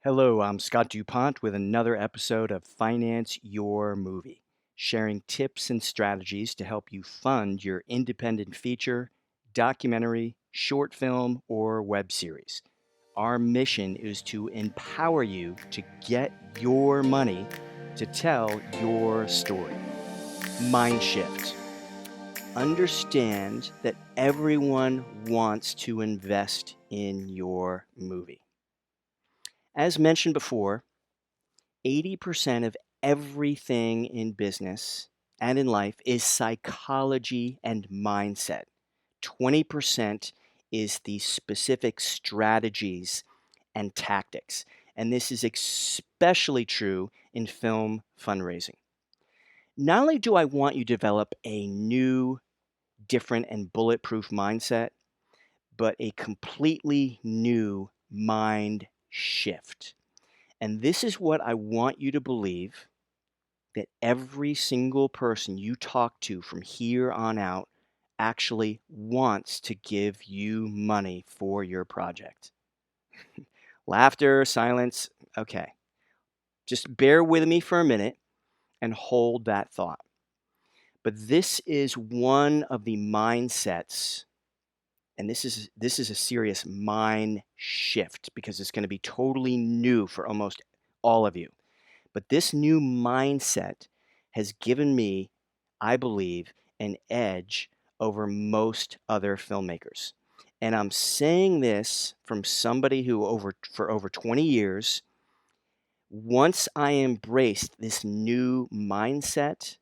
Hello, I'm Scott duPont with another episode of Finance Your Movie, sharing tips and strategies to help you fund your independent feature, documentary, short film, or web series. Our mission is to empower you to get your money to tell your story. Mind shift. Understand that everyone wants to invest in your movie. As mentioned before, 80% of everything in business and in life is psychology and mindset. 20% is the specific strategies and tactics. And this is especially true in film fundraising. Not only do I want you to develop a new, different, and bulletproof mindset, but a completely new mind shift. And this is what I want you to believe, that every single person you talk to from here on out actually wants to give you money for your project. Laughter, silence. Okay. Just bear with me for a minute and hold that thought. But this is one of the mindsets, and this is a serious mind shift because it's going to be totally new for almost all of you. But this new mindset has given me, I believe, an edge over most other filmmakers. And I'm saying this from somebody who for over 20 years, once I embraced this new mindset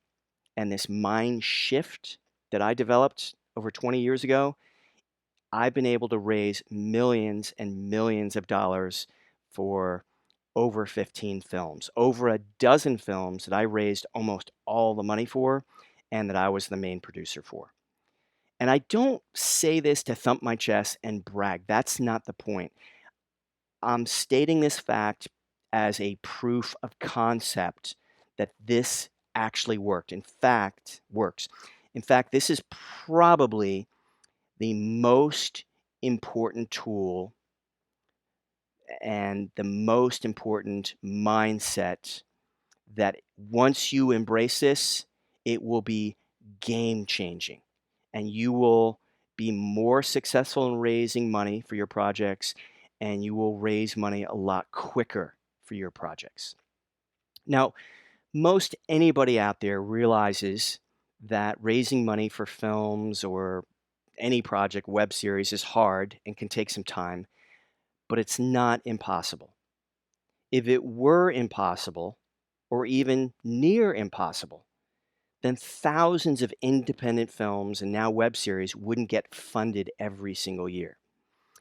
and this mind shift that I developed over 20 years ago, I've been able to raise millions and millions of dollars for over 15 films, over a dozen films that I raised almost all the money for and that I was the main producer for. And I don't say this to thump my chest and brag. That's not the point. I'm stating this fact as a proof of concept that this actually worked. In fact, works. In fact, this is probably the most important tool and the most important mindset that once you embrace this, it will be game changing and you will be more successful in raising money for your projects and you will raise money a lot quicker for your projects. Now, most anybody out there realizes that raising money for films or any project, web series, is hard and can take some time, but it's not impossible. If it were impossible, or even near impossible, then thousands of independent films and now web series wouldn't get funded every single year.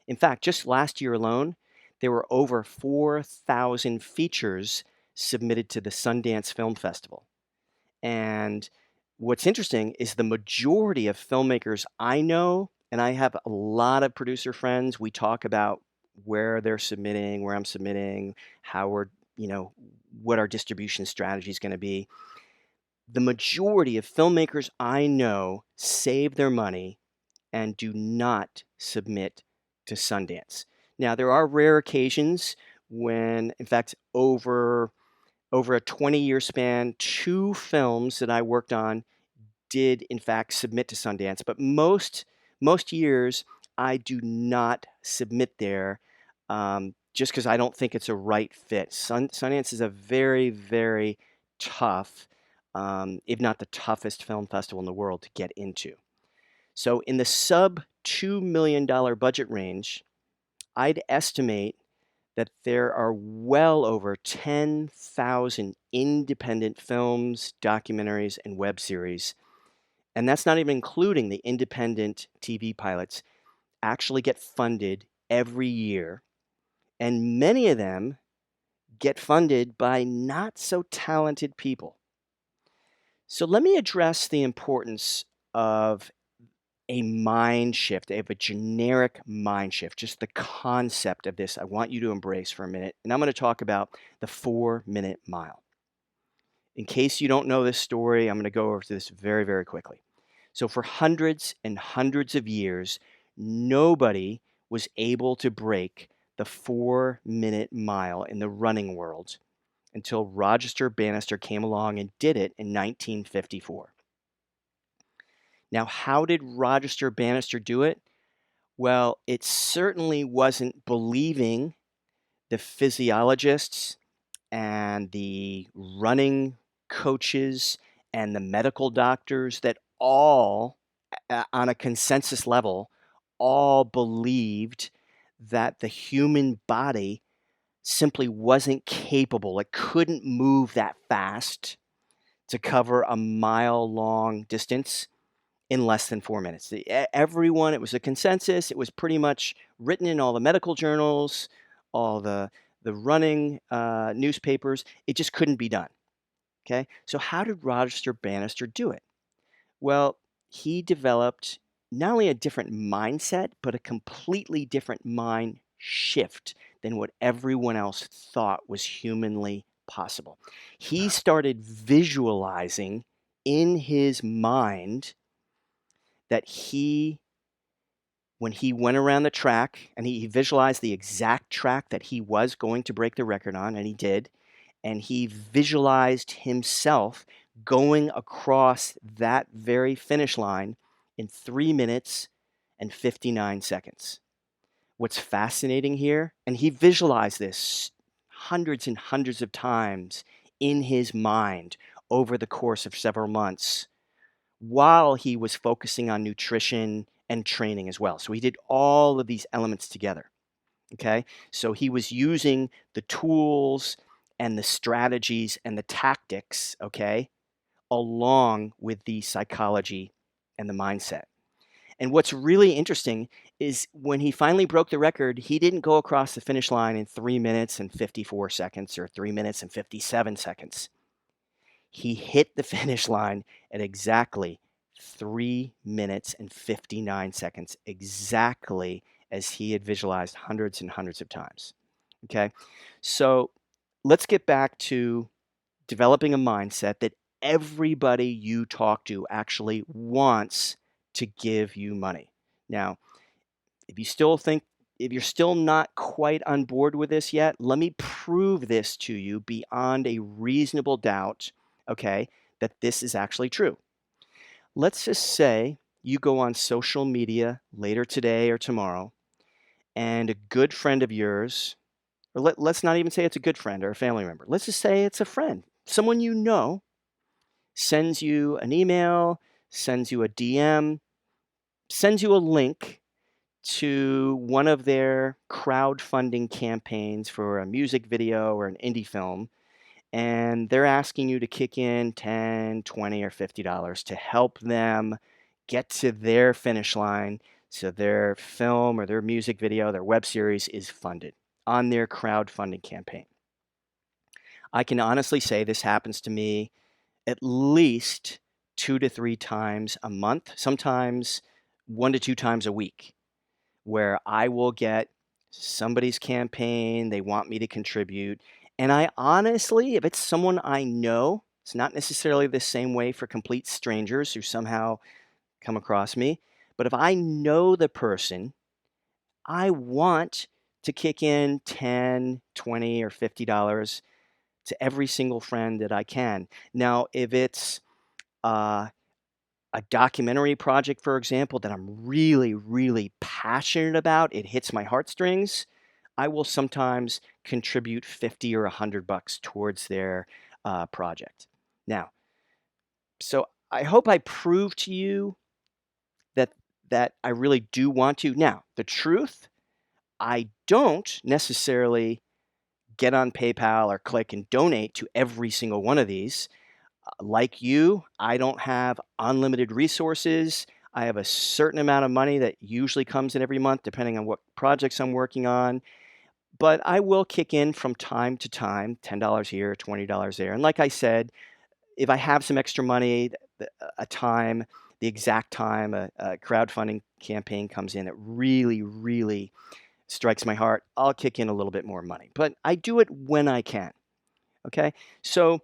In fact, just last year alone, there were over 4,000 features submitted to the Sundance Film Festival. And what's interesting is the majority of filmmakers I know, and I have a lot of producer friends, we talk about where they're submitting, where I'm submitting, how we're, what our distribution strategy is going to be. The majority of filmmakers I know save their money and do not submit to Sundance. Now, there are rare occasions when, in fact, over a 20-year span, two films that I worked on did in fact submit to Sundance, but most years I do not submit there, just because I don't think it's a right fit. Sundance is a very, very tough, if not the toughest film festival in the world to get into. So in the sub $2 million budget range, I'd estimate that there are well over 10,000 independent films, documentaries, and web series, and that's not even including the independent TV pilots, actually get funded every year. And many of them get funded by not so talented people. So let me address the importance of a mind shift, of a generic mind shift, just the concept of this. I want you to embrace for a minute. And I'm going to talk about the 4-minute mile. In case you don't know this story, I'm going to go over this very, very quickly. So for hundreds and hundreds of years, nobody was able to break the 4-minute mile in the running world until Roger Bannister came along and did it in 1954. Now, how did Roger Bannister do it? Well, it certainly wasn't believing the physiologists and the running coaches and the medical doctors that all, on a consensus level, all believed that the human body simply wasn't capable. It couldn't move that fast to cover a mile-long distance in less than 4 minutes. Everyone, it was a consensus. It was pretty much written in all the medical journals, all the running newspapers. It just couldn't be done. Okay, so how did Roger Bannister do it? Well, he developed not only a different mindset, but a completely different mind shift than what everyone else thought was humanly possible. He started visualizing in his mind that when he went around the track and he visualized the exact track that he was going to break the record on, and he did, and he visualized himself going across that very finish line in 3 minutes and 59 seconds. What's fascinating here, and he visualized this hundreds and hundreds of times in his mind over the course of several months while he was focusing on nutrition and training as well. So he did all of these elements together. Okay, so he was using the tools and the strategies and the tactics, okay, along with the psychology and the mindset. And what's really interesting is when he finally broke the record, he didn't go across the finish line in 3 minutes and 54 seconds or 3 minutes and 57 seconds. He hit the finish line at exactly 3 minutes and 59 seconds, exactly as he had visualized hundreds and hundreds of times. Okay, so let's get back to developing a mindset that everybody you talk to actually wants to give you money. Now, if you're still not quite on board with this yet, let me prove this to you beyond a reasonable doubt, okay, that this is actually true. Let's just say you go on social media later today or tomorrow, and a good friend of yours, or let's not even say it's a good friend or a family member. Let's just say it's a friend, someone you know, sends you an email, sends you a DM, sends you a link to one of their crowdfunding campaigns for a music video or an indie film, and they're asking you to kick in 10, 20, or $50 to help them get to their finish line so their film or their music video, their web series is funded on their crowdfunding campaign. I can honestly say this happens to me at least 2 to 3 times a month, sometimes 1 to 2 times a week, where I will get somebody's campaign, they want me to contribute, and I honestly, if it's someone I know, it's not necessarily the same way for complete strangers who somehow come across me, but if I know the person, I want to kick in 10, 20, or $50 to every single friend that I can. Now, if it's uh, a documentary project, for example, that I'm really, really passionate about, it hits my heartstrings, I will sometimes contribute 50 or $100 towards their project. Now, so I hope I proved to you that I really do want to. Now, the truth, I don't necessarily get on PayPal or click and donate to every single one of these. Like you, I don't have unlimited resources. I have a certain amount of money that usually comes in every month, depending on what projects I'm working on. But I will kick in from time to time, $10 here, $20 there. And like I said, if I have some extra money, the exact time a crowdfunding campaign comes in that really, really strikes my heart, I'll kick in a little bit more money. But I do it when I can. Okay? So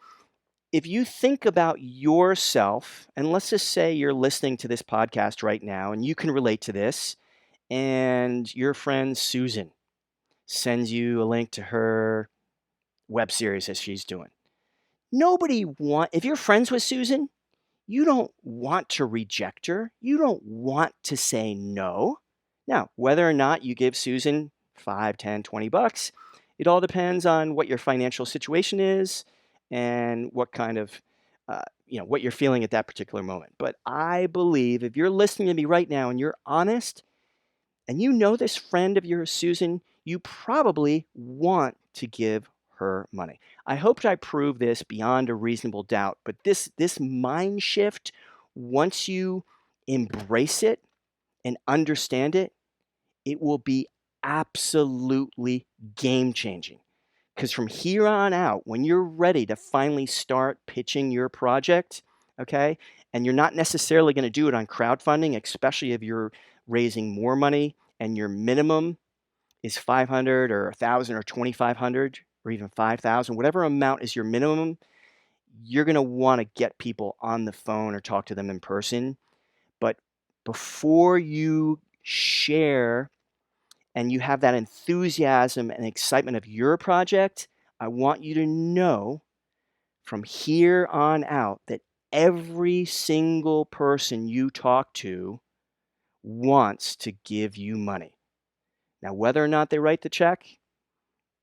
if you think about yourself, and let's just say you're listening to this podcast right now and you can relate to this, and your friend Susan sends you a link to her web series that she's doing. If you're friends with Susan, you don't want to reject her. You don't want to say no. Now, whether or not you give Susan 5, 10, 20 bucks, it all depends on what your financial situation is and what kind of, what you're feeling at that particular moment. But I believe if you're listening to me right now and you're honest and you know this friend of yours, Susan, you probably want to give her money. I hoped I proved this beyond a reasonable doubt, but this mind shift, once you embrace it and understand it, it will be absolutely game changing. Because from here on out, when you're ready to finally start pitching your project, okay, and you're not necessarily going to do it on crowdfunding, especially if you're raising more money and your minimum is 500 or 1,000 or 2,500 or even 5,000, whatever amount is your minimum, you're going to want to get people on the phone or talk to them in person. But before you share and you have that enthusiasm and excitement of your project, I want you to know from here on out that every single person you talk to wants to give you money. Now, whether or not they write the check,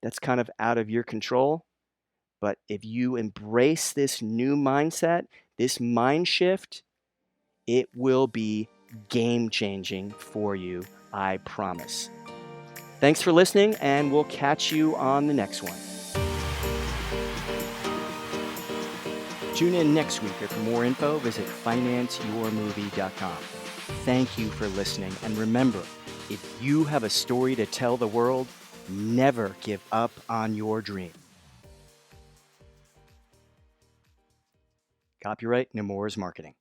that's kind of out of your control. But if you embrace this new mindset, this mind shift, it will be game changing for you, I promise. Thanks for listening, and we'll catch you on the next one. Tune in next week, or for more info, visit financeyourmovie.com. Thank you for listening, and remember, if you have a story to tell the world, never give up on your dream. Copyright Nemours Marketing.